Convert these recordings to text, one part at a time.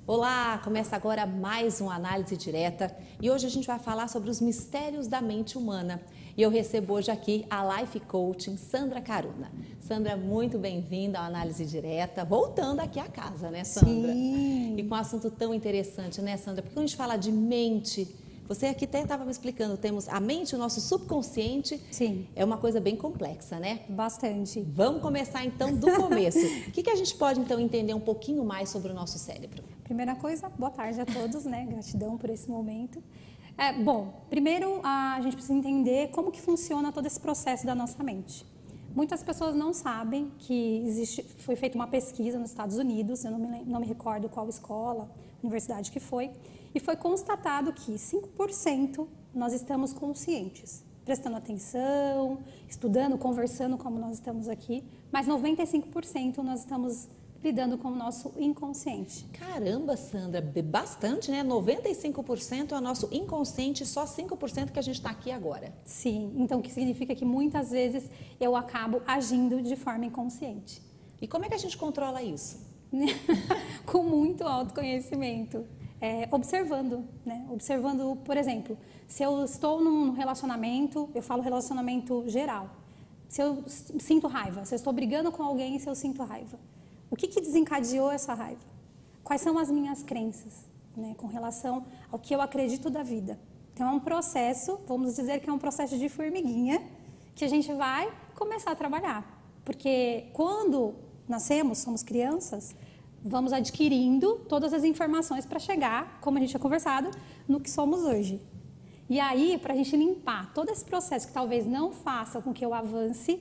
Olá, começa agora mais uma análise direta e hoje a gente vai falar sobre os mistérios da mente humana. E eu recebo hoje aqui a Life Coaching Sandra Caruna. Sandra, muito bem-vinda à análise direta, voltando aqui à casa, né, Sandra? Sim. E com um assunto tão interessante, né, Sandra? Porque quando a gente fala de mente, você aqui até estava me explicando, temos a mente, o nosso subconsciente. Sim. É uma coisa bem complexa, né? Bastante. Vamos começar então do começo. O que a gente pode então entender um pouquinho mais sobre o nosso cérebro? Primeira coisa, boa tarde a todos, né? Gratidão por esse momento. Bom, primeiro a gente precisa entender como que funciona todo esse processo da nossa mente. Muitas pessoas não sabem que foi feita uma pesquisa nos Estados Unidos, eu não me recordo qual escola, universidade que foi, e foi constatado que 5% nós estamos conscientes, prestando atenção, estudando, conversando como nós estamos aqui, mas 95% nós estamos lidando com o nosso inconsciente. Caramba, Sandra, bastante, né? 95% é o nosso inconsciente, só 5% que a gente está aqui agora. Sim, então o que significa que muitas vezes eu acabo agindo de forma inconsciente. E como é que a gente controla isso? Com muito autoconhecimento. Observando, né? Observando, por exemplo, se eu estou num relacionamento, eu falo relacionamento geral, se eu sinto raiva, se eu estou brigando com alguém e se eu sinto raiva. O que desencadeou essa raiva? Quais são as minhas crenças, né, com relação ao que eu acredito da vida? Então, é um processo, vamos dizer que é um processo de formiguinha, que a gente vai começar a trabalhar. Porque quando nascemos, somos crianças, vamos adquirindo todas as informações para chegar, como a gente tinha conversado, no que somos hoje. E aí, para a gente limpar todo esse processo que talvez não faça com que eu avance,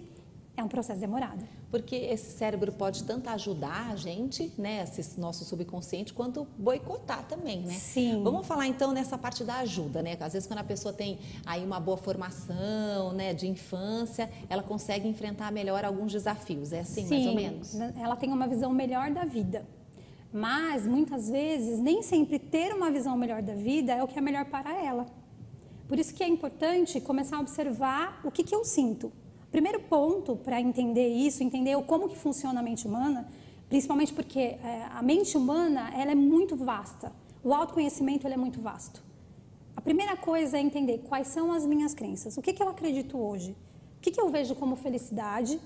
é um processo demorado. Porque esse cérebro pode tanto ajudar a gente, né, esse nosso subconsciente, quanto boicotar também, né? Sim. Vamos falar então nessa parte da ajuda, né? Às vezes quando a pessoa tem aí uma boa formação, né, de infância, ela consegue enfrentar melhor alguns desafios, é assim, Sim, mais ou menos? Ela tem uma visão melhor da vida. Mas, muitas vezes, nem sempre ter uma visão melhor da vida é o que é melhor para ela. Por isso que é importante começar a observar o que eu sinto. Primeiro ponto para entender isso, entender como que funciona a mente humana, principalmente porque a mente humana ela é muito vasta, o autoconhecimento ele é muito vasto. A primeira coisa é entender quais são as minhas crenças, o que eu acredito hoje, o que eu vejo como felicidade,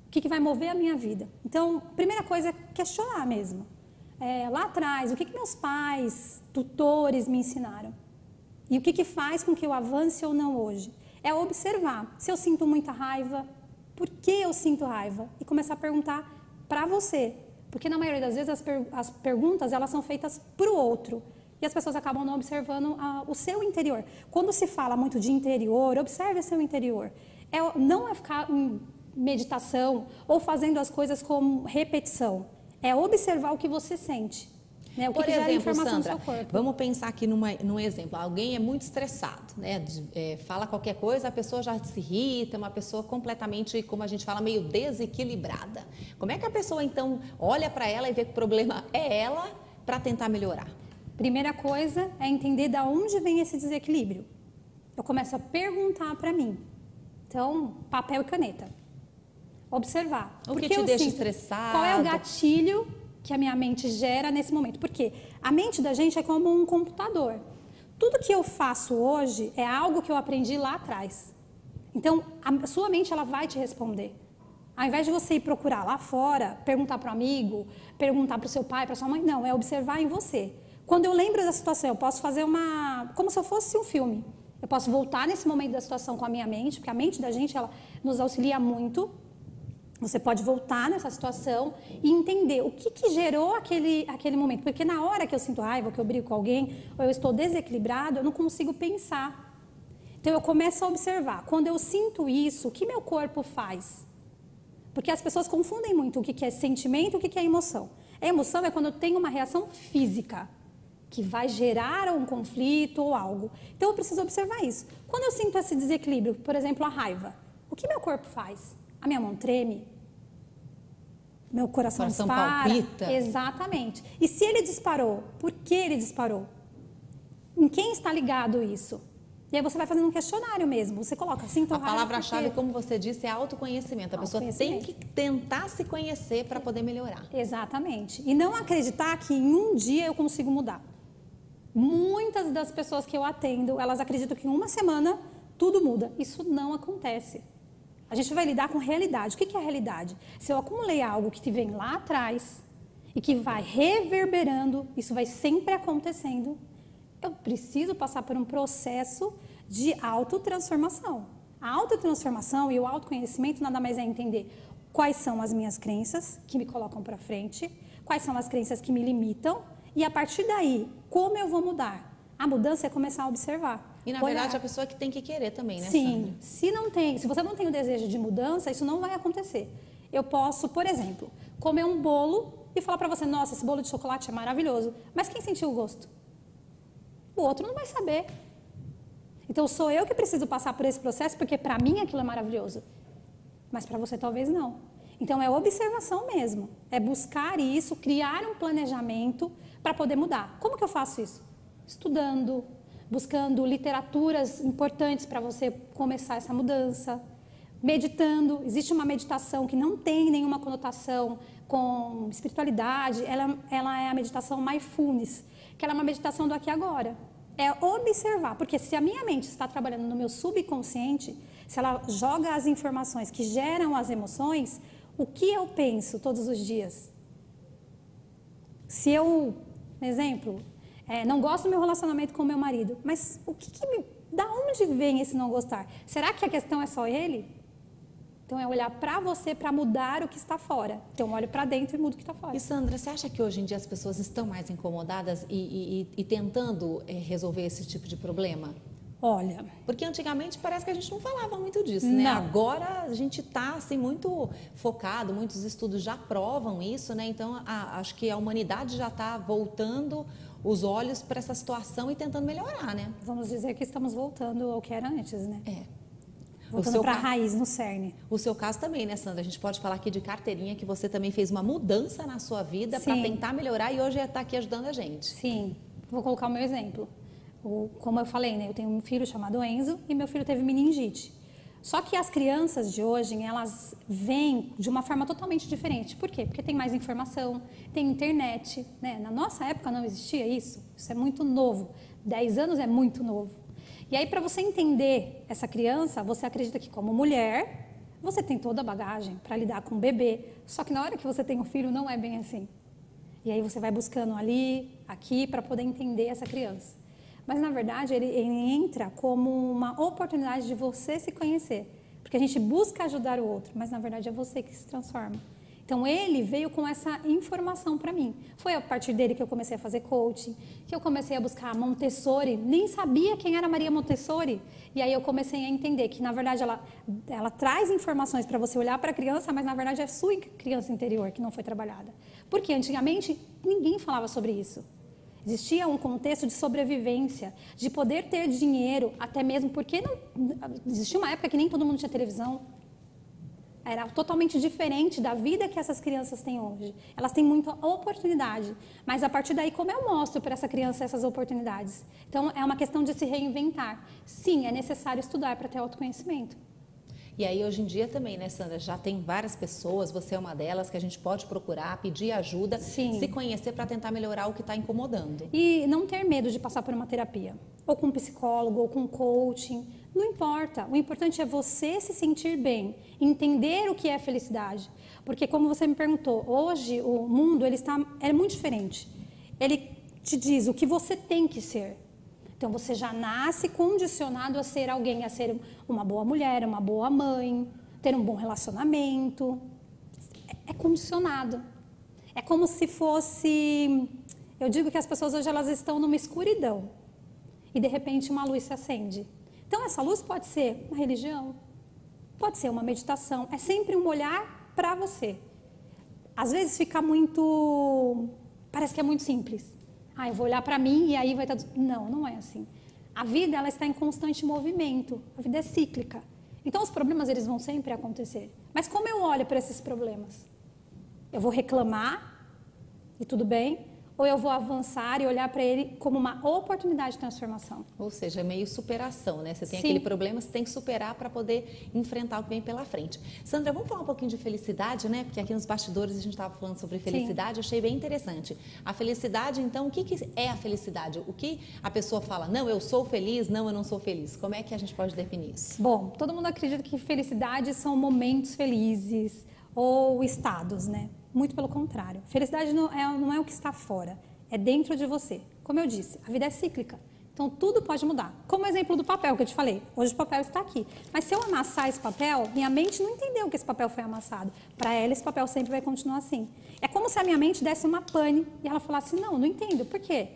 o que vai mover a minha vida. Então, a primeira coisa é questionar mesmo. Lá atrás, o que meus pais, tutores me ensinaram? E o que faz com que eu avance ou não hoje? É observar, se eu sinto muita raiva, por que eu sinto raiva? E começar a perguntar para você. Porque na maioria das vezes as perguntas elas são feitas para o outro. E as pessoas acabam não observando o seu interior. Quando se fala muito de interior, observe o seu interior. Não é ficar em meditação ou fazendo as coisas com repetição. É observar o que você sente. Né? Por exemplo, Sandra, no seu corpo. vamos pensar aqui num exemplo. Alguém é muito estressado, né? Fala qualquer coisa, a pessoa já se irrita, uma pessoa completamente, como a gente fala, meio desequilibrada. Como é que a pessoa, então, olha para ela e vê que o problema é ela para tentar melhorar? Primeira coisa é entender de onde vem esse desequilíbrio. Eu começo a perguntar para mim. Então, papel e caneta. Observar. O que te deixa estressado? Qual é o gatilho que a minha mente gera nesse momento? Porque a mente da gente é como um computador. Tudo que eu faço hoje é algo que eu aprendi lá atrás. Então, a sua mente ela vai te responder. Ao invés de você ir procurar lá fora, perguntar para o amigo, perguntar para o seu pai, para sua mãe, não, é observar em você. Quando eu lembro da situação, eu posso fazer como se eu fosse um filme. Eu posso voltar nesse momento da situação com a minha mente, porque a mente da gente ela nos auxilia muito. Você pode voltar nessa situação e entender o que gerou aquele momento. Porque na hora que eu sinto raiva, que eu brigo com alguém, ou eu estou desequilibrado, eu não consigo pensar. Então, eu começo a observar. Quando eu sinto isso, o que meu corpo faz? Porque as pessoas confundem muito o que é sentimento e o que é emoção. A emoção é quando eu tenho uma reação física, que vai gerar um conflito ou algo. Então, eu preciso observar isso. Quando eu sinto esse desequilíbrio, por exemplo, a raiva, o que meu corpo faz? A minha mão treme? Meu coração dispara? Palpita? Exatamente. E se ele disparou, por que ele disparou? Em quem está ligado isso? E aí você vai fazendo um questionário mesmo. Você coloca assim, então a palavra-chave, como você disse, é autoconhecimento. A pessoa tem que tentar se conhecer para poder melhorar. Exatamente. E não acreditar que em um dia eu consigo mudar. Muitas das pessoas que eu atendo, elas acreditam que em uma semana tudo muda. Isso não acontece. A gente vai lidar com realidade. O que é a realidade? Se eu acumulei algo que vem lá atrás e que vai reverberando, isso vai sempre acontecendo, eu preciso passar por um processo de autotransformação. A autotransformação e o autoconhecimento nada mais é entender quais são as minhas crenças que me colocam para frente, quais são as crenças que me limitam e a partir daí, como eu vou mudar? A mudança é começar a observar. E na verdade a pessoa que tem que querer também, né, Sim, Sandra? Se você não tem o desejo de mudança, isso não vai acontecer. Eu posso, por exemplo, comer um bolo e falar para você, nossa, esse bolo de chocolate é maravilhoso, mas quem sentiu o gosto? O outro não vai saber. Então sou eu que preciso passar por esse processo porque para mim aquilo é maravilhoso, mas para você talvez não. Então é observação mesmo, é buscar isso, criar um planejamento para poder mudar. Como que eu faço isso? Estudando, buscando literaturas importantes para você começar essa mudança, meditando. Existe uma meditação que não tem nenhuma conotação com espiritualidade, ela é a meditação mindfulness, que ela é uma meditação do aqui e agora. É observar, porque se a minha mente está trabalhando no meu subconsciente, se ela joga as informações que geram as emoções, o que eu penso todos os dias? Se eu, exemplo, não gosto do meu relacionamento com o meu marido, mas da onde vem esse não gostar? Será que a questão é só ele? Então é olhar para você para mudar o que está fora. Então olho para dentro e mudo o que está fora. E Sandra, você acha que hoje em dia as pessoas estão mais incomodadas e tentando resolver esse tipo de problema? Olha, porque antigamente parece que a gente não falava muito disso, né? Agora a gente está assim muito focado, muitos estudos já provam isso, né? Então acho que a humanidade já está voltando os olhos para essa situação e tentando melhorar, né? Vamos dizer que estamos voltando ao que era antes, né? Voltando para a raiz, no cerne. O seu caso também, né, Sandra? A gente pode falar aqui de carteirinha que você também fez uma mudança na sua vida para tentar melhorar e hoje está aqui ajudando a gente. Sim, vou colocar o meu exemplo. Como eu falei, né, eu tenho um filho chamado Enzo e meu filho teve meningite. Só que as crianças de hoje, elas vêm de uma forma totalmente diferente. Por quê? Porque tem mais informação, tem internet, né? Na nossa época não existia isso. Isso é muito novo. 10 anos é muito novo. E aí, para você entender essa criança, você acredita que como mulher, você tem toda a bagagem para lidar com o bebê. Só que na hora que você tem um filho, não é bem assim. E aí você vai buscando ali, aqui, para poder entender essa criança. Mas, na verdade, ele entra como uma oportunidade de você se conhecer. Porque a gente busca ajudar o outro, mas, na verdade, é você que se transforma. Então, ele veio com essa informação para mim. Foi a partir dele que eu comecei a fazer coaching, que eu comecei a buscar Montessori. Nem sabia quem era Maria Montessori. E aí eu comecei a entender que, na verdade, ela traz informações para você olhar para a criança, mas, na verdade, é a sua criança interior que não foi trabalhada. Porque, antigamente, ninguém falava sobre isso. Existia um contexto de sobrevivência, de poder ter dinheiro, até mesmo porque existia uma época que nem todo mundo tinha televisão. Era totalmente diferente da vida que essas crianças têm hoje. Elas têm muita oportunidade, mas a partir daí, como eu mostro para essa criança essas oportunidades? Então, é uma questão de se reinventar. Sim, é necessário estudar para ter autoconhecimento. E aí, hoje em dia também, né, Sandra? Já tem várias pessoas, você é uma delas, que a gente pode procurar, pedir ajuda, se conhecer para tentar melhorar o que está incomodando. E não ter medo de passar por uma terapia, ou com um psicólogo, ou com um coaching, não importa. O importante é você se sentir bem, entender o que é felicidade. Porque, como você me perguntou, hoje o mundo é muito diferente. Ele te diz o que você tem que ser. Então, você já nasce condicionado a ser alguém, a ser uma boa mulher, uma boa mãe, ter um bom relacionamento. É condicionado. É como se fosse... Eu digo que as pessoas hoje elas estão numa escuridão e, de repente, uma luz se acende. Então, essa luz pode ser uma religião, pode ser uma meditação. É sempre um olhar para você. Às vezes fica muito... Parece que é muito simples. Eu vou olhar para mim e aí vai estar... Não, não é assim. A vida, ela está em constante movimento. A vida é cíclica. Então, os problemas, eles vão sempre acontecer. Mas como eu olho para esses problemas? Eu vou reclamar e tudo bem? ou eu vou avançar e olhar para ele como uma oportunidade de transformação. Ou seja, é meio superação, né? Você tem Sim. aquele problema, você tem que superar para poder enfrentar o que vem pela frente. Sandra, vamos falar um pouquinho de felicidade, né? Porque aqui nos bastidores a gente estava falando sobre felicidade, eu achei bem interessante. A felicidade, então, o que é a felicidade? O que a pessoa fala, não, eu sou feliz, não, eu não sou feliz. Como é que a gente pode definir isso? Bom, todo mundo acredita que felicidade são momentos felizes ou estados, né? Muito pelo contrário. Felicidade não é o que está fora, é dentro de você. Como eu disse, a vida é cíclica, então tudo pode mudar. Como o exemplo do papel que eu te falei, hoje o papel está aqui. Mas se eu amassar esse papel, minha mente não entendeu que esse papel foi amassado. Para ela, esse papel sempre vai continuar assim. É como se a minha mente desse uma pane e ela falasse, não entendo, por quê?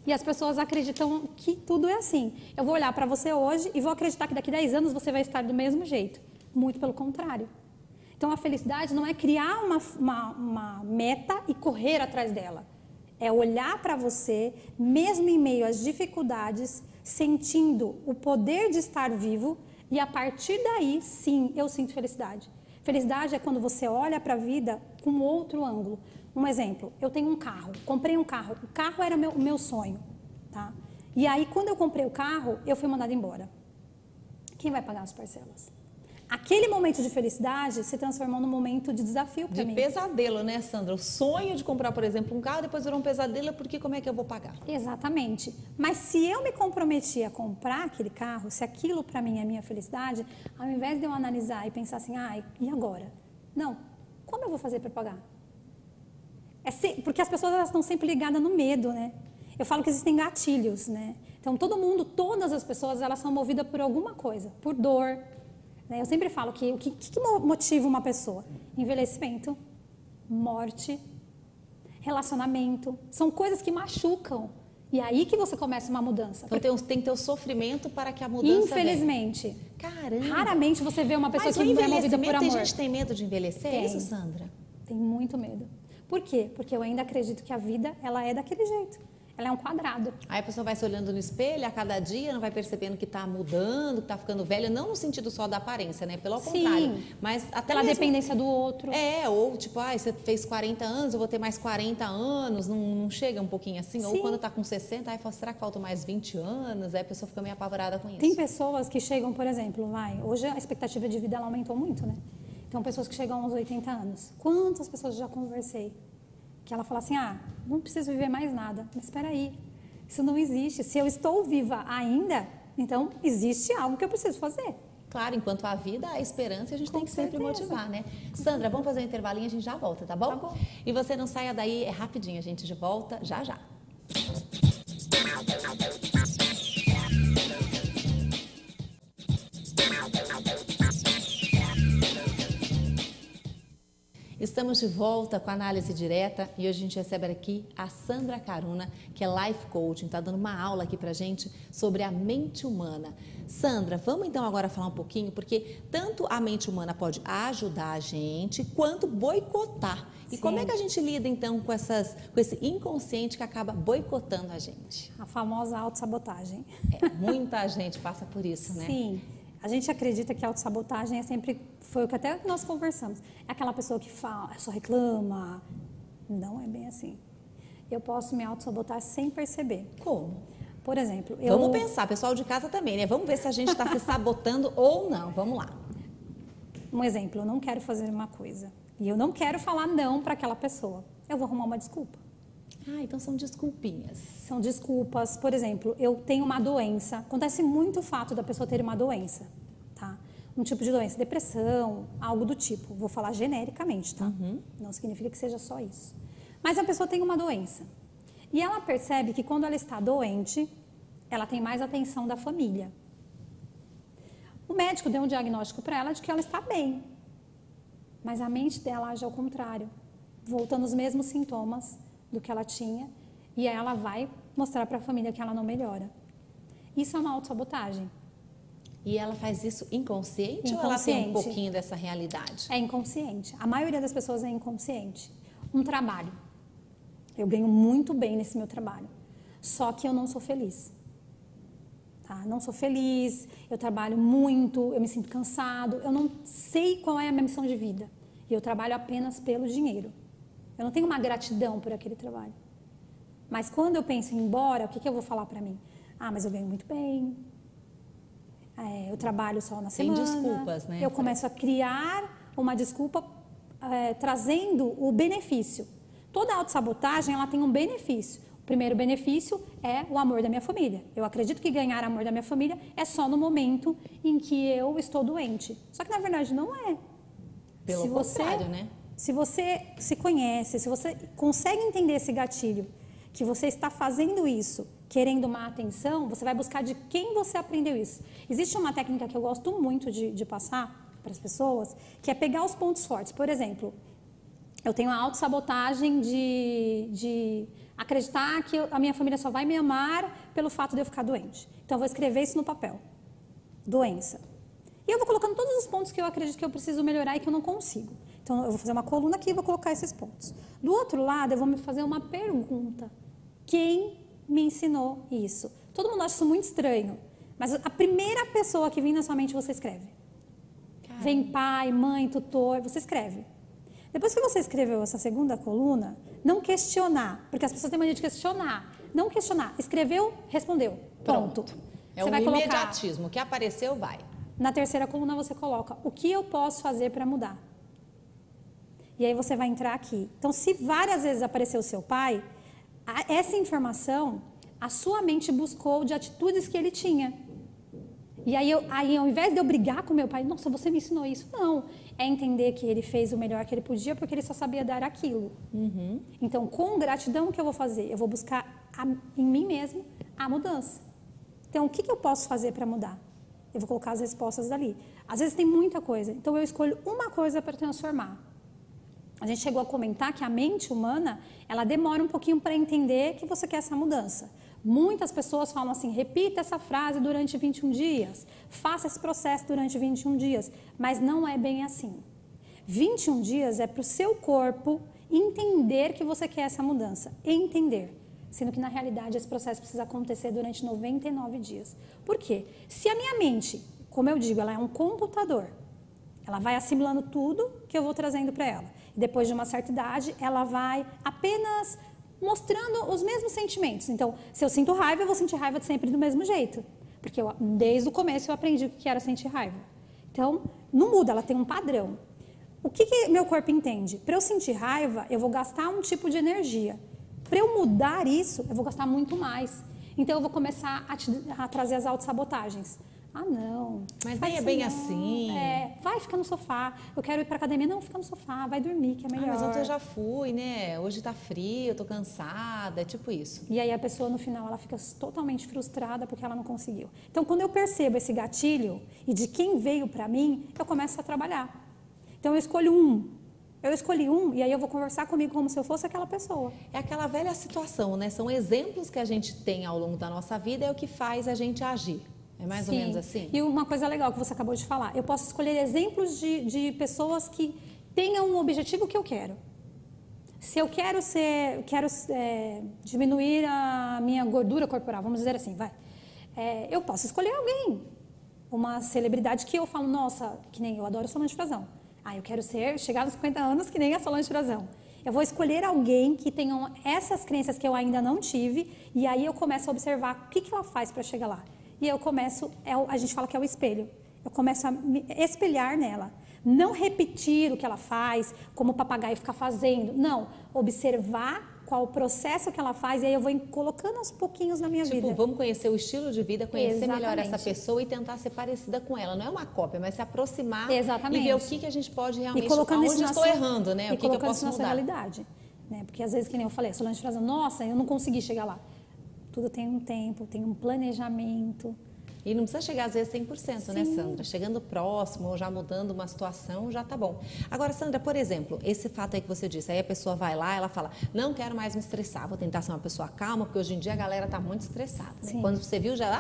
E as pessoas acreditam que tudo é assim. Eu vou olhar para você hoje e vou acreditar que daqui a 10 anos você vai estar do mesmo jeito. Muito pelo contrário. Então, a felicidade não é criar uma meta e correr atrás dela. É olhar para você, mesmo em meio às dificuldades, sentindo o poder de estar vivo e, a partir daí, sim, eu sinto felicidade. Felicidade é quando você olha para a vida com outro ângulo. Um exemplo, eu tenho um carro, comprei um carro. O carro era o meu sonho, tá? E aí, quando eu comprei o carro, eu fui mandada embora. Quem vai pagar as parcelas? Aquele momento de felicidade se transformou num momento de desafio para mim. De pesadelo, né, Sandra? O sonho de comprar, por exemplo, um carro, depois virou um pesadelo, porque como é que eu vou pagar? Exatamente. Mas se eu me comprometi a comprar aquele carro, se aquilo para mim é minha felicidade, ao invés de eu analisar e pensar assim, e agora? Não, como eu vou fazer para pagar? Porque as pessoas elas estão sempre ligadas no medo, né? Eu falo que existem gatilhos, né? Então, todas as pessoas, elas são movidas por alguma coisa, por dor. Eu sempre falo que o que motiva uma pessoa? Envelhecimento, morte, relacionamento. São coisas que machucam. E aí que você começa uma mudança. Então tem que ter o sofrimento para que a mudança infelizmente. venha. Caramba! Raramente você vê uma pessoa Mas que não é movida por amor. Tem gente que tem medo de envelhecer? Tem. É isso, Sandra? Tem muito medo. Por quê? Porque eu ainda acredito que a vida, ela é daquele jeito. Ela é um quadrado. Aí a pessoa vai se olhando no espelho a cada dia, não vai percebendo que está mudando, que está ficando velha, não no sentido só da aparência, né? Pelo contrário. Mas até pela mesmo... dependência do outro. Ou tipo, você fez 40 anos, eu vou ter mais 40 anos, não chega um pouquinho assim? Sim. Ou quando está com 60, aí fala, será que faltam mais 20 anos? Aí a pessoa fica meio apavorada com isso. Tem pessoas que chegam, por exemplo, hoje a expectativa de vida ela aumentou muito, né? Então, pessoas que chegam aos 80 anos. Quantas pessoas eu já conversei? Que ela fala assim, não preciso viver mais nada. Mas espera aí. Isso não existe. Se eu estou viva ainda, então existe algo que eu preciso fazer. Claro, enquanto há vida, há esperança, a gente tem que sempre motivar, né? Sandra, vamos fazer um intervalinho, a gente já volta, tá bom? Tá bom. E você não saia daí, é rapidinho, a gente de volta já já. Estamos de volta com a análise direta e hoje a gente recebe aqui a Sandra Caruna, que é Life Coaching, está dando uma aula aqui pra gente sobre a mente humana. Sandra, vamos então agora falar um pouquinho, porque tanto a mente humana pode ajudar a gente, quanto boicotar. E como é que a gente lida então com esse inconsciente que acaba boicotando a gente? A famosa autossabotagem. Muita gente passa por isso, né? Sim. A gente acredita que a autossabotagem foi o que até nós conversamos. É aquela pessoa que fala, só reclama. Não é bem assim. Eu posso me autossabotar sem perceber. Como? Por exemplo, Vamos pensar, pessoal de casa também, né? Vamos ver se a gente está se sabotando ou não. Vamos lá. Um exemplo, eu não quero fazer uma coisa. E eu não quero falar não para aquela pessoa. Eu vou arrumar uma desculpa. Então são desculpinhas. São desculpas. Por exemplo, eu tenho uma doença. Acontece muito o fato da pessoa ter uma doença, tá? Um tipo de doença, depressão, algo do tipo. Vou falar genericamente, tá? Não significa que seja só isso. Mas a pessoa tem uma doença. E ela percebe que quando ela está doente, ela tem mais atenção da família. O médico deu um diagnóstico para ela de que ela está bem. Mas a mente dela age ao contrário, voltando os mesmos sintomas do que ela tinha, e aí ela vai mostrar para a família que ela não melhora. Isso é uma autossabotagem. E ela faz isso inconsciente ou ela tem um pouquinho dessa realidade? É inconsciente. A maioria das pessoas é inconsciente. Um trabalho. Eu ganho muito bem nesse meu trabalho, só que eu não sou feliz. Tá? Não sou feliz, eu trabalho muito, eu me sinto cansado, eu não sei qual é a minha missão de vida. E eu trabalho apenas pelo dinheiro. Eu não tenho uma gratidão por aquele trabalho. Mas quando eu penso em ir embora, o que, que eu vou falar para mim? Ah, mas eu ganho muito bem, eu trabalho só na semana. Tem desculpas, né? Eu começo a criar uma desculpa trazendo o benefício. Toda autossabotagem, ela tem um benefício. O primeiro benefício é o amor da minha família. Eu acredito que ganhar amor da minha família é só no momento em que eu estou doente. Só que na verdade não é. Pelo contrário, né? Se você se conhece, se você consegue entender esse gatilho, que você está fazendo isso, querendo uma atenção, você vai buscar de quem você aprendeu isso. Existe uma técnica que eu gosto muito de passar para as pessoas, que é pegar os pontos fortes. Por exemplo, eu tenho a autossabotagem de acreditar que a minha família só vai me amar pelo fato de eu ficar doente. Então, eu vou escrever isso no papel. Doença. E eu vou colocando todos os pontos que eu acredito que eu preciso melhorar e que eu não consigo. Então, eu vou fazer uma coluna aqui e vou colocar esses pontos. Do outro lado, eu vou me fazer uma pergunta. Quem me ensinou isso? Todo mundo acha isso muito estranho. Mas a primeira pessoa que vem na sua mente, você escreve. Caramba. Vem pai, mãe, tutor, você escreve. Depois que você escreveu essa segunda coluna, não questionar, porque as pessoas têm mania de questionar. Não questionar. Escreveu, respondeu. Pronto. É um imediatismo. O que apareceu, vai. Na terceira coluna você coloca o que eu posso fazer para mudar. E aí você vai entrar aqui. Então, se várias vezes apareceu o seu pai, essa informação, a sua mente buscou de atitudes que ele tinha. E aí, ao invés de eu brigar com meu pai, nossa, você me ensinou isso. Não, é entender que ele fez o melhor que ele podia porque ele só sabia dar aquilo. Uhum. Então, com gratidão, o que eu vou fazer? Eu vou buscar em mim mesmo a mudança. Então, o que eu posso fazer para mudar? Eu vou colocar as respostas dali. Às vezes tem muita coisa, então eu escolho uma coisa para transformar. A gente chegou a comentar que a mente humana, ela demora um pouquinho para entender que você quer essa mudança. Muitas pessoas falam assim, repita essa frase durante 21 dias, faça esse processo durante 21 dias, mas não é bem assim. 21 dias é para o seu corpo entender que você quer essa mudança, entender. Sendo que, na realidade, esse processo precisa acontecer durante 99 dias. Por quê? Se a minha mente, como eu digo, ela é um computador, ela vai assimilando tudo que eu vou trazendo para ela. E depois de uma certa idade, ela vai apenas mostrando os mesmos sentimentos. Então, se eu sinto raiva, eu vou sentir raiva sempre do mesmo jeito. Porque desde o começo eu aprendi o que era sentir raiva. Então, não muda, ela tem um padrão. O que meu corpo entende? Para eu sentir raiva, eu vou gastar um tipo de energia. Para eu mudar isso, eu vou gastar muito mais. Então, eu vou começar a trazer as autossabotagens. Ah, não. Mas nem é bem assim. Vai ficar no sofá. Eu quero ir para academia. Não, fica no sofá. Vai dormir, que é melhor. Mas ontem eu já fui, né? Hoje tá frio, eu tô cansada. É tipo isso. E aí, a pessoa, no final, ela fica totalmente frustrada porque ela não conseguiu. Então, quando eu percebo esse gatilho e de quem veio para mim, eu começo a trabalhar. Então, eu escolho um. Eu escolhi um e aí eu vou conversar comigo como se eu fosse aquela pessoa. É aquela velha situação, né? São exemplos que a gente tem ao longo da nossa vida, é o que faz a gente agir. É mais ou menos assim? E uma coisa legal que você acabou de falar, eu posso escolher exemplos de pessoas que tenham um objetivo que eu quero. Se eu quero diminuir a minha gordura corporal, vamos dizer assim, eu posso escolher alguém, uma celebridade que eu falo, nossa, que nem eu adoro Solange Frazão. Eu quero chegar aos 50 anos que nem a Solange Frazão. Eu vou escolher alguém que tenha essas crenças que eu ainda não tive e aí eu começo a observar o que ela faz para chegar lá. E eu começo, a gente fala que é o espelho, eu começo a me espelhar nela. Não repetir o que ela faz, como o papagaio ficar fazendo. Não, observar qual o processo que ela faz e aí eu vou colocando aos pouquinhos na minha vida. Vamos conhecer o estilo de vida, conhecer melhor essa pessoa e tentar ser parecida com ela. Não é uma cópia, mas se aproximar e ver o que a gente pode realmente... Onde eu estou errando, né? O que eu posso mudar. Realidade. Né? Porque às vezes, que nem eu falei, a Solange Frazão, nossa, eu não consegui chegar lá. Tudo tem um tempo, tem um planejamento. E não precisa chegar às vezes 100%, né, Sandra? Chegando próximo ou já mudando uma situação, já tá bom. Agora, Sandra, por exemplo, esse fato aí que você disse, aí a pessoa vai lá, ela fala, não quero mais me estressar, vou tentar ser uma pessoa calma, porque hoje em dia a galera tá muito estressada. Né? Quando você viu, já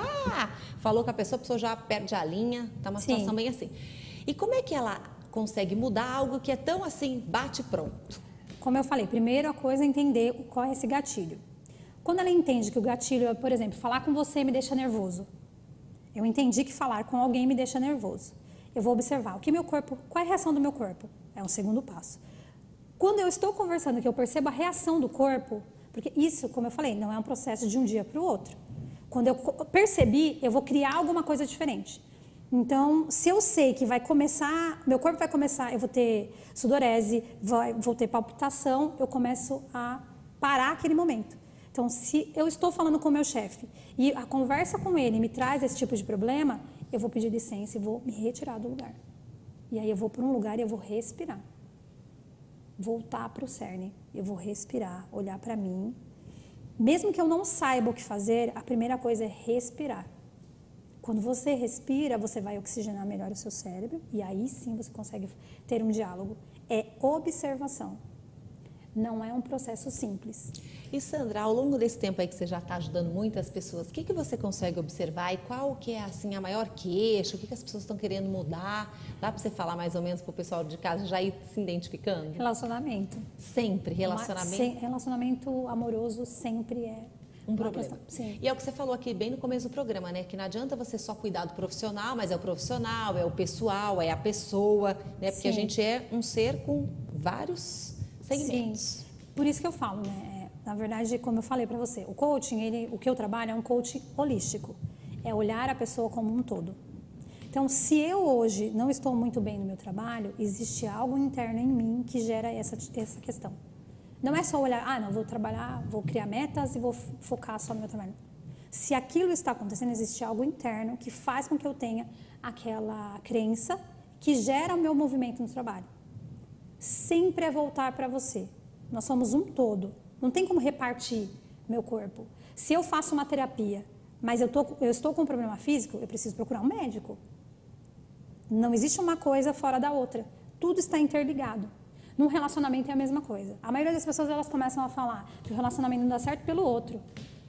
falou com a pessoa já perde a linha, tá uma situação bem assim. E como é que ela consegue mudar algo que é tão assim, bate pronto? Como eu falei, primeiro a coisa é entender qual é esse gatilho. Quando ela entende que o gatilho é, por exemplo, falar com você me deixa nervoso. Eu entendi que falar com alguém me deixa nervoso. Eu vou observar qual é a reação do meu corpo. É o segundo passo. Quando eu estou conversando, que eu percebo a reação do corpo, Porque isso, como eu falei, não é um processo de um dia para o outro. Quando eu percebi, eu vou criar alguma coisa diferente. Então, se eu sei que vai começar, meu corpo vai começar, eu vou ter sudorese, vou ter palpitação, eu começo a parar aquele momento. Então, se eu estou falando com o meu chefe e a conversa com ele me traz esse tipo de problema, eu vou pedir licença e vou me retirar do lugar. E aí eu vou para um lugar e eu vou respirar. Voltar para o cerne, eu vou respirar, olhar para mim. Mesmo que eu não saiba o que fazer, a primeira coisa é respirar. Quando você respira, você vai oxigenar melhor o seu cérebro e aí sim você consegue ter um diálogo. É observação. Não é um processo simples. E Sandra, ao longo desse tempo aí que você já está ajudando muitas pessoas, o que você consegue observar e qual que é assim a maior queixa? O que as pessoas estão querendo mudar? Dá para você falar mais ou menos para o pessoal de casa já ir se identificando? Relacionamento. Sempre relacionamento? Relacionamento amoroso sempre é um problema. Sim. E é o que você falou aqui bem no começo do programa, né? Que não adianta você só cuidar do profissional, mas é o profissional, é o pessoal, é a pessoa, né? Porque Sim. a gente é um ser com vários segmentos. Sim. Por isso que eu falo, né? Na verdade, como eu falei para você, o coaching, o que eu trabalho é um coaching holístico. É olhar a pessoa como um todo. Então, se eu hoje não estou muito bem no meu trabalho, existe algo interno em mim que gera essa questão. Não é só olhar, não, vou trabalhar, vou criar metas e vou focar só no meu trabalho. Se aquilo está acontecendo, existe algo interno que faz com que eu tenha aquela crença que gera o meu movimento no trabalho. Sempre é voltar para você. Nós somos um todo. Não tem como repartir meu corpo. Se eu faço uma terapia, mas eu estou com um problema físico, eu preciso procurar um médico. Não existe uma coisa fora da outra. Tudo está interligado. Num relacionamento é a mesma coisa. A maioria das pessoas elas começam a falar que o relacionamento não dá certo pelo outro.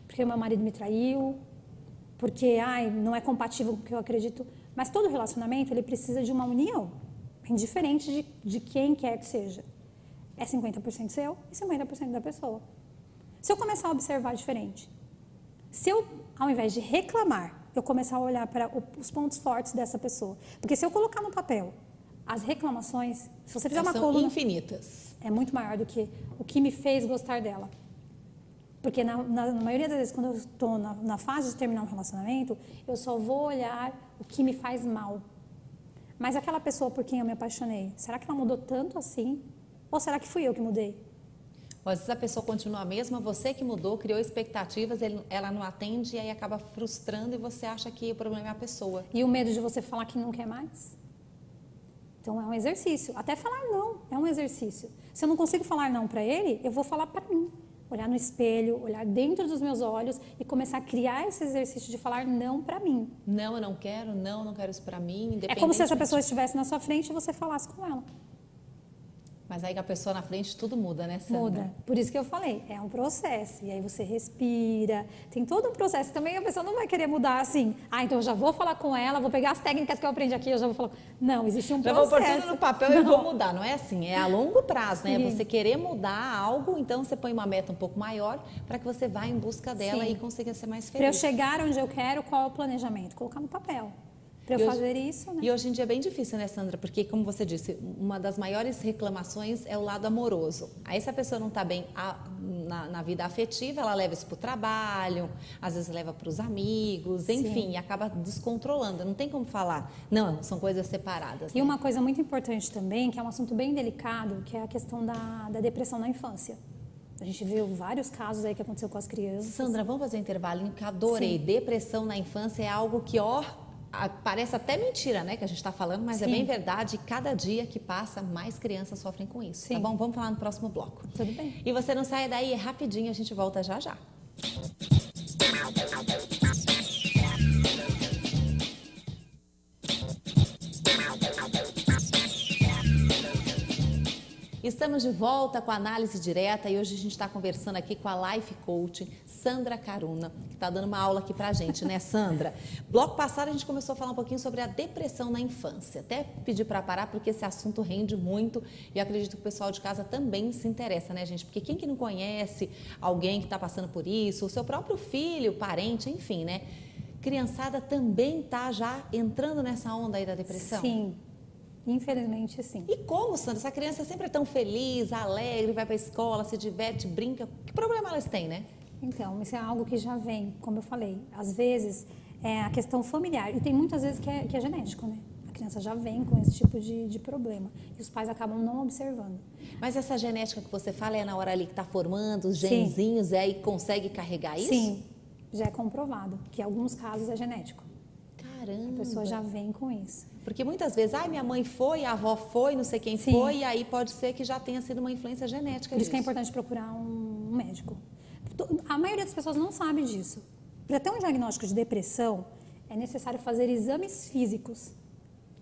Porque o meu marido me traiu, porque não é compatível com o que eu acredito. Mas todo relacionamento ele precisa de uma união, indiferente de quem quer que seja. É 50% seu e 50% da pessoa. Se eu começar a observar diferente, se eu, ao invés de reclamar, eu começar a olhar para os pontos fortes dessa pessoa. Porque se eu colocar no papel as reclamações, se você fizer uma coluna... São infinitas. É muito maior do que o que me fez gostar dela. Porque na maioria das vezes, quando eu estou na fase de terminar um relacionamento, eu só vou olhar o que me faz mal. Mas aquela pessoa por quem eu me apaixonei, será que ela mudou tanto assim? Ou será que fui eu que mudei? Ou às vezes a pessoa continua a mesma, você que mudou, criou expectativas, ela não atende e aí acaba frustrando e você acha que o problema é a pessoa. E o medo de você falar que não quer mais? Então é um exercício. Até falar não é um exercício. Se eu não consigo falar não para ele, eu vou falar para mim. Olhar no espelho, olhar dentro dos meus olhos e começar a criar esse exercício de falar não para mim. Não, eu não quero isso para mim. É como se essa pessoa estivesse na sua frente e você falasse com ela. Mas aí com a pessoa na frente tudo muda, né, Sandra? Muda. Por isso que eu falei, é um processo. E aí você respira, tem todo um processo. Também a pessoa não vai querer mudar assim. Então eu já vou falar com ela, vou pegar as técnicas que eu aprendi aqui, eu já vou falar. Não, existe um processo. Já vou pôr tudo no papel e vou mudar. Não é assim, é a longo prazo, né? Você querer mudar algo, então você põe uma meta um pouco maior para que você vá em busca dela e consiga ser mais feliz. Para eu chegar onde eu quero, qual é o planejamento? Colocar no papel. Para eu fazer isso, né? E hoje em dia é bem difícil, né, Sandra? Porque, como você disse, uma das maiores reclamações é o lado amoroso. Aí, se a pessoa não está bem na vida afetiva, ela leva isso para o trabalho, às vezes leva para os amigos, enfim, e acaba descontrolando. Não tem como falar. Não, são coisas separadas. E uma coisa muito importante também, que é um assunto bem delicado, que é a questão da depressão na infância. A gente viu vários casos aí que aconteceu com as crianças. Sandra, vamos fazer um intervalinho que adorei. Sim. Depressão na infância é algo que, parece até mentira, né, que a gente está falando, mas é bem verdade. Cada dia que passa, mais crianças sofrem com isso. Sim. Tá bom? Vamos falar no próximo bloco. Tudo bem. E você não sai daí, é rapidinho, a gente volta já já. Estamos de volta com a análise direta e hoje a gente está conversando aqui com a Life Coach Sandra Caruna, que está dando uma aula aqui pra gente, né, Sandra? Bloco passado a gente começou a falar um pouquinho sobre a depressão na infância. Até pedi para parar porque esse assunto rende muito e eu acredito que o pessoal de casa também se interessa, né, gente? Porque quem que não conhece alguém que está passando por isso, o seu próprio filho, parente, enfim, né? Criançada também está já entrando nessa onda aí da depressão? Sim. Infelizmente, sim. E como, Sandra? Essa criança sempre é tão feliz, alegre, vai para a escola, se diverte, brinca. Que problema elas têm, né? Então, isso é algo que já vem, como eu falei. Às vezes, é a questão familiar. E tem muitas vezes que é genético, né? A criança já vem com esse tipo de problema. E os pais acabam não observando. Mas essa genética que você fala é na hora ali que está formando, os genzinhos, e consegue carregar isso? Sim, já é comprovado que em alguns casos é genético. Caramba! A pessoa já vem com isso. Porque muitas vezes, minha mãe foi, a avó foi, não sei quem foi, e aí pode ser que já tenha sido uma influência genética Por isso que é importante procurar um médico. A maioria das pessoas não sabe disso. Para ter um diagnóstico de depressão, é necessário fazer exames físicos.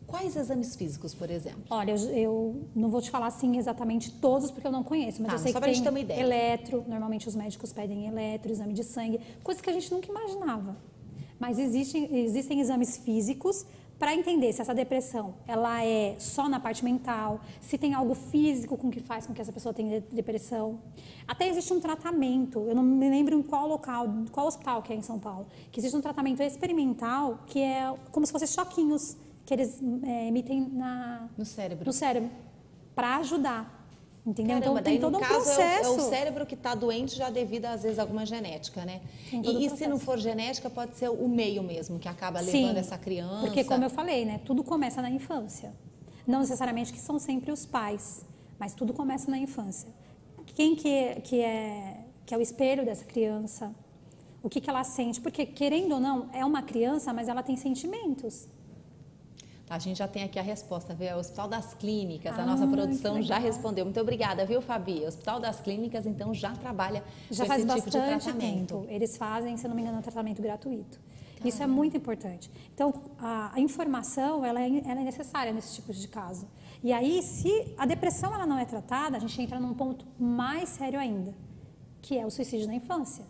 Quais exames físicos, por exemplo? Olha, eu não vou te falar assim exatamente todos, porque eu não conheço, mas eu sei só que pra gente ter uma tem ideia. eletro, normalmente os médicos pedem eletro, exame de sangue, coisas que a gente nunca imaginava. Mas existem exames físicos para entender se essa depressão ela é só na parte mental, se tem algo físico com que faz com que essa pessoa tenha depressão. Até existe um tratamento, eu não me lembro em qual local, qual hospital que é em São Paulo, que existe um tratamento experimental que é como se fossem choquinhos que eles emitem no cérebro, para ajudar. Entendeu? Caramba, então tem todo um processo. É o cérebro que está doente já devido, às vezes, a alguma genética, né? E se não for genética, pode ser o meio mesmo que acaba levando essa criança. Porque, como eu falei, né? Tudo começa na infância. Não necessariamente que são sempre os pais, mas tudo começa na infância. Quem que é o espelho dessa criança? O que ela sente? Porque, querendo ou não, é uma criança, mas ela tem sentimentos. A gente já tem aqui a resposta, viu? É o Hospital das Clínicas, a nossa produção já respondeu. Muito obrigada, viu, Fabi? O Hospital das Clínicas, então, já trabalha já com faz esse tipo de bastante tratamento. tempo. Eles fazem, se não me engano, um tratamento gratuito. Caramba. Isso é muito importante. Então, a informação, ela é necessária nesse tipo de caso. E aí, se a depressão ela não é tratada, a gente entra num ponto mais sério ainda, que é o suicídio na infância.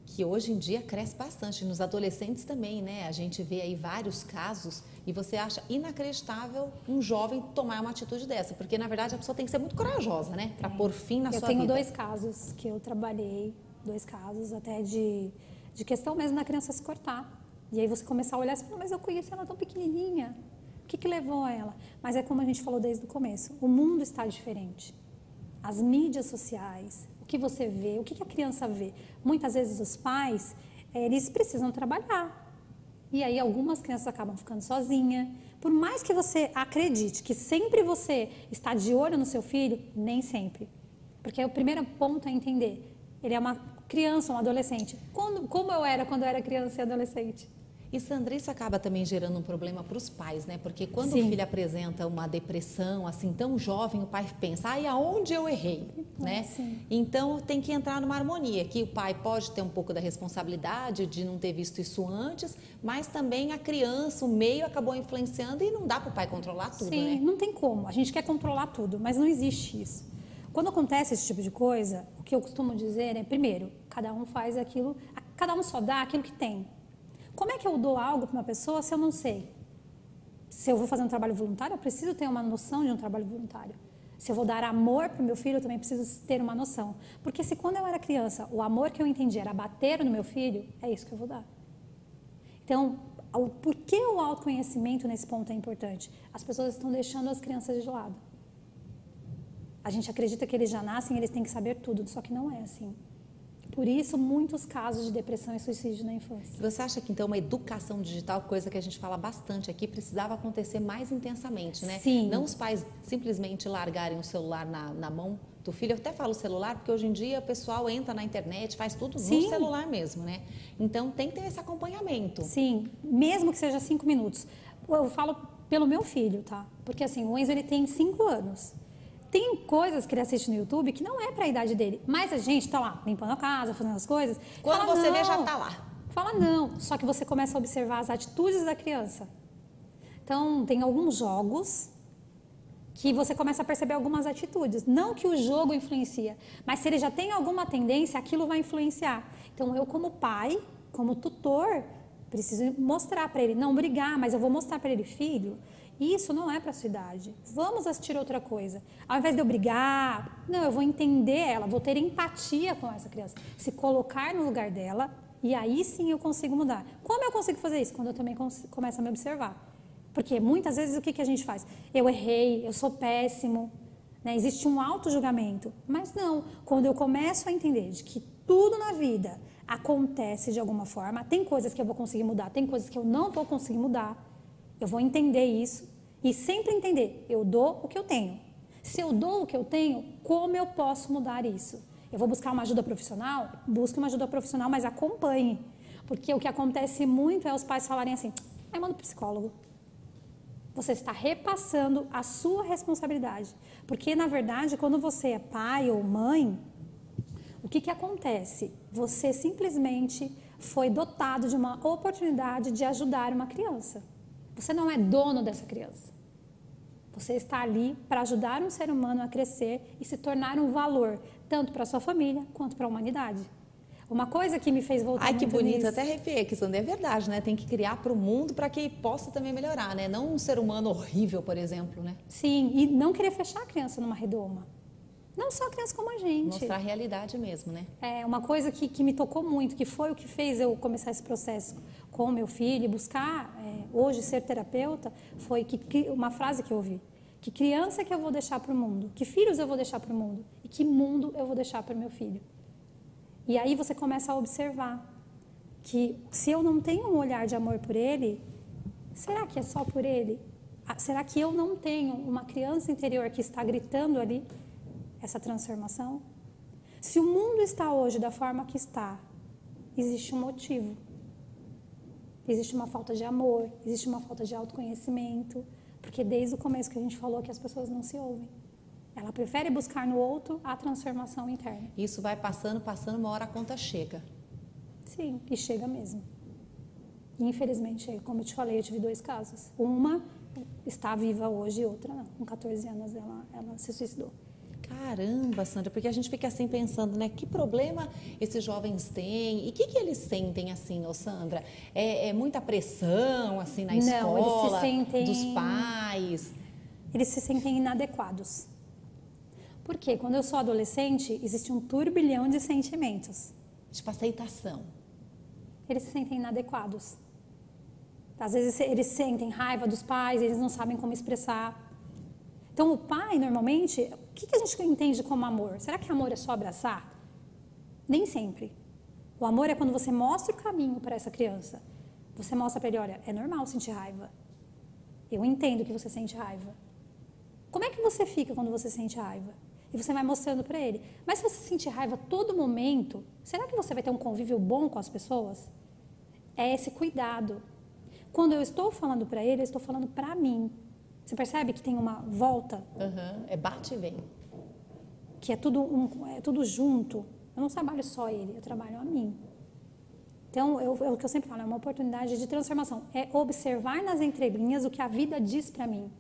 Que hoje em dia cresce bastante, nos adolescentes também, né? A gente vê aí vários casos e você acha inacreditável um jovem tomar uma atitude dessa, porque na verdade a pessoa tem que ser muito corajosa, né? Para pôr fim na sua vida. Eu tenho 2 casos que eu trabalhei, 2 casos até de questão mesmo da criança se cortar. E aí você começar a olhar e falar, mas eu conheci ela tão pequenininha, o que levou a ela? Mas é como a gente falou desde o começo, o mundo está diferente. As mídias sociais, o que você vê, o que a criança vê. Muitas vezes os pais, eles precisam trabalhar. E aí algumas crianças acabam ficando sozinhas. Por mais que você acredite que sempre você está de olho no seu filho, nem sempre. Porque o primeiro ponto é entender, ele é uma criança, um adolescente. Como eu era quando eu era criança e adolescente? E, Sandra, isso acaba também gerando um problema para os pais, né? Porque quando o filho apresenta uma depressão, assim, tão jovem, o pai pensa, aonde eu errei, né? Sim. Então, tem que entrar numa harmonia, que o pai pode ter um pouco da responsabilidade de não ter visto isso antes, mas também a criança, o meio acabou influenciando e não dá para o pai controlar tudo, né? Sim, não tem como. A gente quer controlar tudo, mas não existe isso. Quando acontece esse tipo de coisa, o que eu costumo dizer é, primeiro, cada um faz aquilo, cada um só dá aquilo que tem. Como é que eu dou algo para uma pessoa se eu não sei? Se eu vou fazer um trabalho voluntário, eu preciso ter uma noção de um trabalho voluntário. Se eu vou dar amor para o meu filho, eu também preciso ter uma noção. Porque se quando eu era criança, o amor que eu entendi era bater no meu filho, é isso que eu vou dar. Então, por que o autoconhecimento nesse ponto é importante? As pessoas estão deixando as crianças de lado. A gente acredita que eles já nascem, eles têm que saber tudo, só que não é assim. Por isso, muitos casos de depressão e suicídio na infância. Você acha que, então, uma educação digital, coisa que a gente fala bastante aqui, precisava acontecer mais intensamente, né? Sim. Não os pais simplesmente largarem o celular na mão do filho. Eu até falo celular, porque hoje em dia o pessoal entra na internet, faz tudo no celular mesmo, né? Então, tem que ter esse acompanhamento. Sim, mesmo que seja 5 minutos. Eu falo pelo meu filho, tá? Porque, assim, o Enzo, ele tem 5 anos. Tem coisas que ele assiste no YouTube que não é para a idade dele. Mas a gente tá lá, limpando a casa, fazendo as coisas. Quando você vê, já tá lá. Fala não. Só que você começa a observar as atitudes da criança. Então, tem alguns jogos que você começa a perceber algumas atitudes. Não que o jogo influencia, mas se ele já tem alguma tendência, aquilo vai influenciar. Então, eu como pai, como tutor, preciso mostrar para ele. Não brigar, mas eu vou mostrar para ele, filho... Isso não é para a sua idade. Vamos assistir outra coisa. Ao invés de eu brigar, não, eu vou entender ela, vou ter empatia com essa criança. Se colocar no lugar dela, e aí sim eu consigo mudar. Como eu consigo fazer isso? Quando eu também começo a me observar. Porque muitas vezes o que a gente faz? Eu errei, eu sou péssimo, né? Existe um auto-julgamento. Mas não, quando eu começo a entender de que tudo na vida acontece de alguma forma, tem coisas que eu vou conseguir mudar, tem coisas que eu não vou conseguir mudar, eu vou entender isso e sempre entender, eu dou o que eu tenho. Se eu dou o que eu tenho, como eu posso mudar isso? Eu vou buscar uma ajuda profissional? Busque uma ajuda profissional, mas acompanhe. Porque o que acontece muito é os pais falarem assim, manda pro psicólogo. Você está repassando a sua responsabilidade. Porque, na verdade, quando você é pai ou mãe, o que acontece? Você simplesmente foi dotado de uma oportunidade de ajudar uma criança. Você não é dono dessa criança. Você está ali para ajudar um ser humano a crescer e se tornar um valor, tanto para a sua família quanto para a humanidade. Uma coisa que me fez voltar muito que bonito, nisso. até arrepiei aqui, Sandra, é verdade, né? Tem que criar para o mundo para que possa também melhorar, né? Não um ser humano horrível, por exemplo, né? Sim, e não querer fechar a criança numa redoma. Não só a criança como a gente. Mostrar a realidade mesmo, né? É uma coisa que me tocou muito, que foi o que fez eu começar esse processo com o meu filho e buscar hoje ser terapeuta, foi uma frase que eu ouvi. Que criança que eu vou deixar para o mundo? Que filhos eu vou deixar para o mundo? E que mundo eu vou deixar para o meu filho? E aí você começa a observar que se eu não tenho um olhar de amor por ele, será que é só por ele? Será que eu não tenho uma criança interior que está gritando ali essa transformação? Se o mundo está hoje da forma que está, existe um motivo. Existe uma falta de amor, existe uma falta de autoconhecimento, porque desde o começo que a gente falou que as pessoas não se ouvem. Ela prefere buscar no outro a transformação interna. Isso vai passando, uma hora a conta chega. Sim, e chega mesmo. E infelizmente chega. Como eu te falei, eu tive 2 casos. Uma está viva hoje e outra não. Com 14 anos ela se suicidou. Caramba, Sandra, porque a gente fica assim pensando, né? Que problema esses jovens têm? E o que eles sentem assim, ô Sandra? É muita pressão, assim, na escola, eles se sentem... dos pais? Eles se sentem inadequados. Porque quando eu sou adolescente, existe um turbilhão de sentimentos. Tipo aceitação. Eles se sentem inadequados. Às vezes eles sentem raiva dos pais, eles não sabem como expressar. Então, o pai, normalmente, o que a gente entende como amor? Será que amor é só abraçar? Nem sempre. O amor é quando você mostra o caminho para essa criança. Você mostra para ele, olha, é normal sentir raiva. Eu entendo que você sente raiva. Como é que você fica quando você sente raiva? E você vai mostrando para ele. Mas se você sentir raiva a todo momento, será que você vai ter um convívio bom com as pessoas? É esse cuidado. Quando eu estou falando para ele, eu estou falando para mim. Você percebe que tem uma volta? É bate e vem. Que é tudo junto. Eu não trabalho só ele, eu trabalho a mim. Então, o que eu sempre falo, é uma oportunidade de transformação. É observar nas entrelinhas o que a vida diz para mim.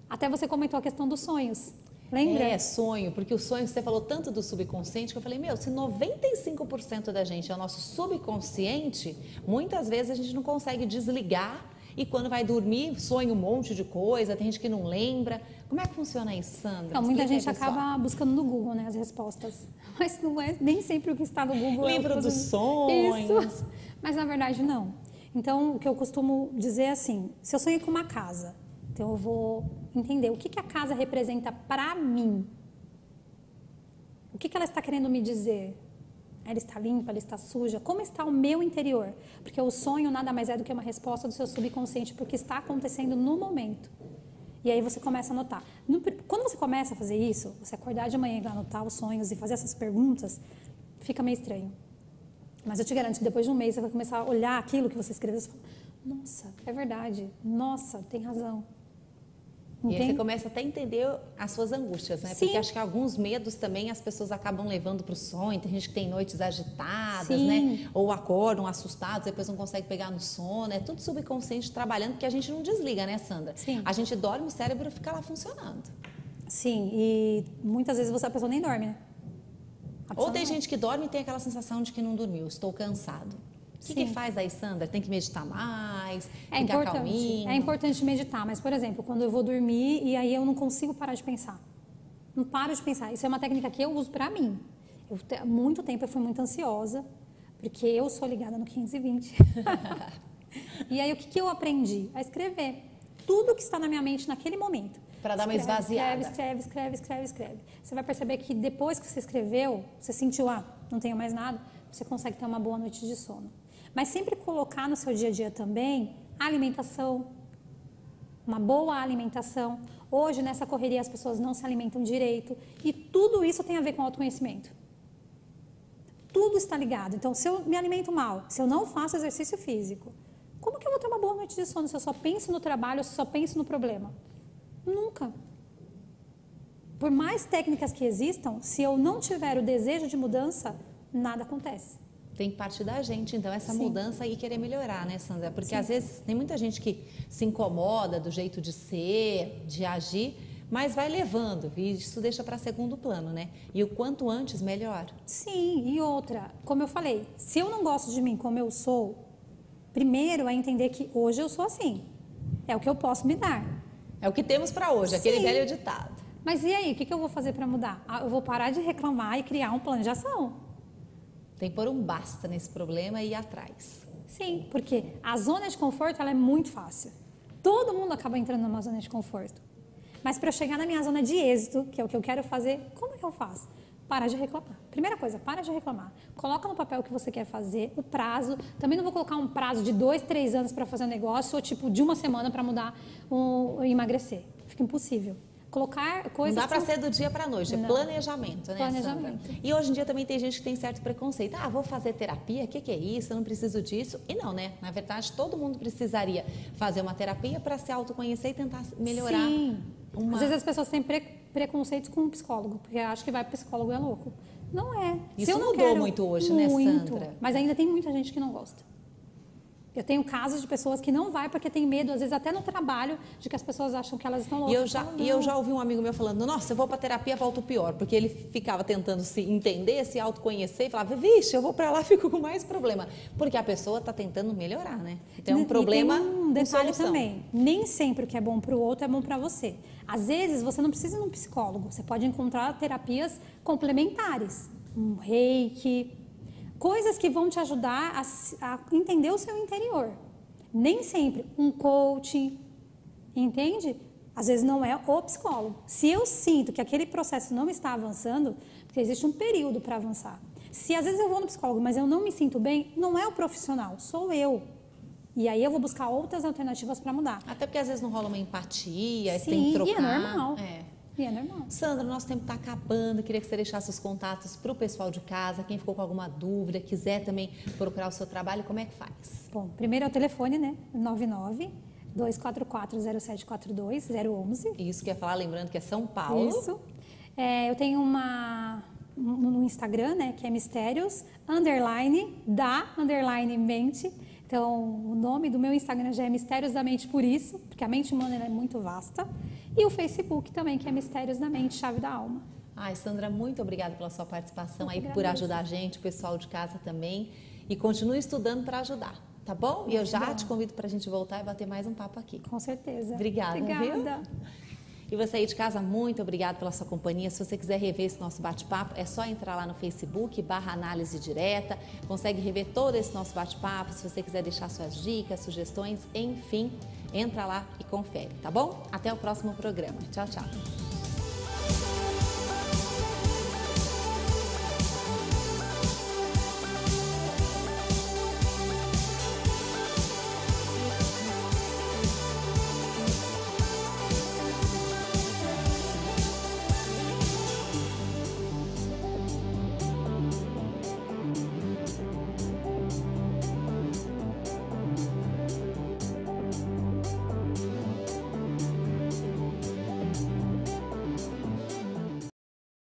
Até você comentou a questão dos sonhos. Lembra? Sonho, porque o sonho, você falou tanto do subconsciente, que eu falei, se 95% da gente é o nosso subconsciente, muitas vezes a gente não consegue desligar e quando vai dormir, sonha um monte de coisa, tem gente que não lembra. Como é que funciona isso, Sandra? Então, muita gente acaba buscando no Google, né, as respostas. Mas não é nem sempre o que está no Google. Livro dos sonhos. Isso. Mas na verdade não. Então, o que eu costumo dizer é assim, se eu sonhei com uma casa, então eu vou entender o que a casa representa para mim. O que ela está querendo me dizer? Ela está limpa, ela está suja? Como está o meu interior? Porque o sonho nada mais é do que uma resposta do seu subconsciente para o que está acontecendo no momento. E aí você começa a anotar. Quando você começa a fazer isso, você acordar de manhã e anotar os sonhos e fazer essas perguntas, fica meio estranho. Mas eu te garanto que depois de um mês você vai começar a olhar aquilo que você escreveu e fala, nossa, é verdade, nossa, tem razão. E aí você começa até a entender as suas angústias, né? Sim. Porque acho que alguns medos também as pessoas acabam levando para o sonho. Tem gente que tem noites agitadas, Sim. né? Ou acordam assustados, depois não consegue pegar no sono. É tudo subconsciente trabalhando, porque a gente não desliga, né, Sandra? Sim. A gente dorme, o cérebro fica lá funcionando. Sim, e muitas vezes a pessoa nem dorme, né? Ou tem gente que dorme e tem aquela sensação de que não dormiu, estou cansado. O que faz aí, Sandra? Tem que meditar mais? Ficar calminho? É importante meditar, mas, por exemplo, quando eu vou dormir e aí eu não consigo parar de pensar. Não paro de pensar. Isso é uma técnica que eu uso pra mim. Há muito tempo eu fui muito ansiosa, porque eu sou ligada no 520. E aí, o que eu aprendi? A escrever tudo que está na minha mente naquele momento. Para dar uma esvaziada. Escreve. Você vai perceber que depois que você escreveu, você sentiu, não tenho mais nada, você consegue ter uma boa noite de sono. Mas sempre colocar no seu dia a dia também a alimentação, uma boa alimentação. Hoje, nessa correria, as pessoas não se alimentam direito. E tudo isso tem a ver com autoconhecimento. Tudo está ligado. Então, se eu me alimento mal, se eu não faço exercício físico, como que eu vou ter uma boa noite de sono se eu só penso no trabalho ou se eu só penso no problema? Nunca. Por mais técnicas que existam, se eu não tiver o desejo de mudança, nada acontece. Tem que partir da gente, então, essa mudança e querer melhorar, né, Sandra? Porque Sim. às vezes tem muita gente que se incomoda do jeito de ser, de agir, mas vai levando e isso deixa para segundo plano, né? E o quanto antes, melhor. Sim, e outra, como eu falei, se eu não gosto de mim como eu sou, primeiro é entender que hoje eu sou assim. É o que eu posso me dar. É o que temos para hoje, aquele Sim. velho ditado. Mas e aí, o que eu vou fazer para mudar? Eu vou parar de reclamar e criar um plano de ação. Tem que pôr um basta nesse problema e ir atrás. Sim, porque a zona de conforto ela é muito fácil. Todo mundo acaba entrando numa zona de conforto. Mas para eu chegar na minha zona de êxito, que é o que eu quero fazer, como é que eu faço? Para de reclamar. Primeira coisa, para de reclamar. Coloca no papel o que você quer fazer, o prazo. Também não vou colocar um prazo de 2, 3 anos para fazer um negócio ou tipo de uma semana para mudar ou emagrecer. Fica impossível. Colocar coisas... Não dá para ser do dia para a noite, é planejamento, né, Planejamento. Sandra? E hoje em dia também tem gente que tem certo preconceito. Vou fazer terapia, o que é isso? Eu não preciso disso. E não, né? Na verdade, todo mundo precisaria fazer uma terapia para se autoconhecer e tentar melhorar. Sim. Às vezes as pessoas têm preconceitos com o psicólogo, porque acham que vai para psicólogo é louco. Não é. Isso Se eu não mudou quero, muito hoje, né, Sandra? Mas ainda tem muita gente que não gosta. Eu tenho casos de pessoas que não vai porque tem medo, às vezes até no trabalho, de que as pessoas acham que elas estão loucas. E eu já ouvi um amigo meu falando, nossa, eu vou para terapia, volto pior, porque ele ficava tentando se entender, se autoconhecer e falava, vixe, eu vou para lá, fico com mais problema. Porque a pessoa está tentando melhorar, né? Então é um problema. E tem um detalhe com solução. também, nem sempre o que é bom para o outro é bom para você. Às vezes você não precisa de um psicólogo, você pode encontrar terapias complementares, um reiki, coisas que vão te ajudar a entender o seu interior. Nem sempre um coaching, entende? Às vezes não é o psicólogo. Se eu sinto que aquele processo não está avançando, porque existe um período para avançar. Se às vezes eu vou no psicólogo, mas eu não me sinto bem, não é o profissional, sou eu. E aí eu vou buscar outras alternativas para mudar. Até porque às vezes não rola uma empatia, Sim, você tem que trocar. e é normal. E é normal. Sandra, nosso tempo está acabando. Queria que você deixasse os contatos para o pessoal de casa. Quem ficou com alguma dúvida, quiser também procurar o seu trabalho, como é que faz? Bom, primeiro é o telefone, né? 99-244-0742, 011. Isso que eu ia falar, lembrando que é São Paulo. Isso. Eu tenho no Instagram, né? Que é mistérios, _mente. Então, o nome do meu Instagram já é Mistérios da Mente por isso, porque a mente humana é muito vasta. E o Facebook também, que é Mistérios da Mente, Chave da Alma. Ai, Sandra, muito obrigada pela sua participação aí, por ajudar a gente, o pessoal de casa também. E continue estudando para ajudar, tá bom? E eu já te convido para a gente voltar e bater mais um papo aqui. Com certeza. Obrigada, Obrigada. Viu? E você aí de casa, muito obrigada pela sua companhia. Se você quiser rever esse nosso bate-papo, é só entrar lá no Facebook, /análise direta. Consegue rever todo esse nosso bate-papo. Se você quiser deixar suas dicas, sugestões, enfim, entra lá e confere, tá bom? Até o próximo programa. Tchau, tchau.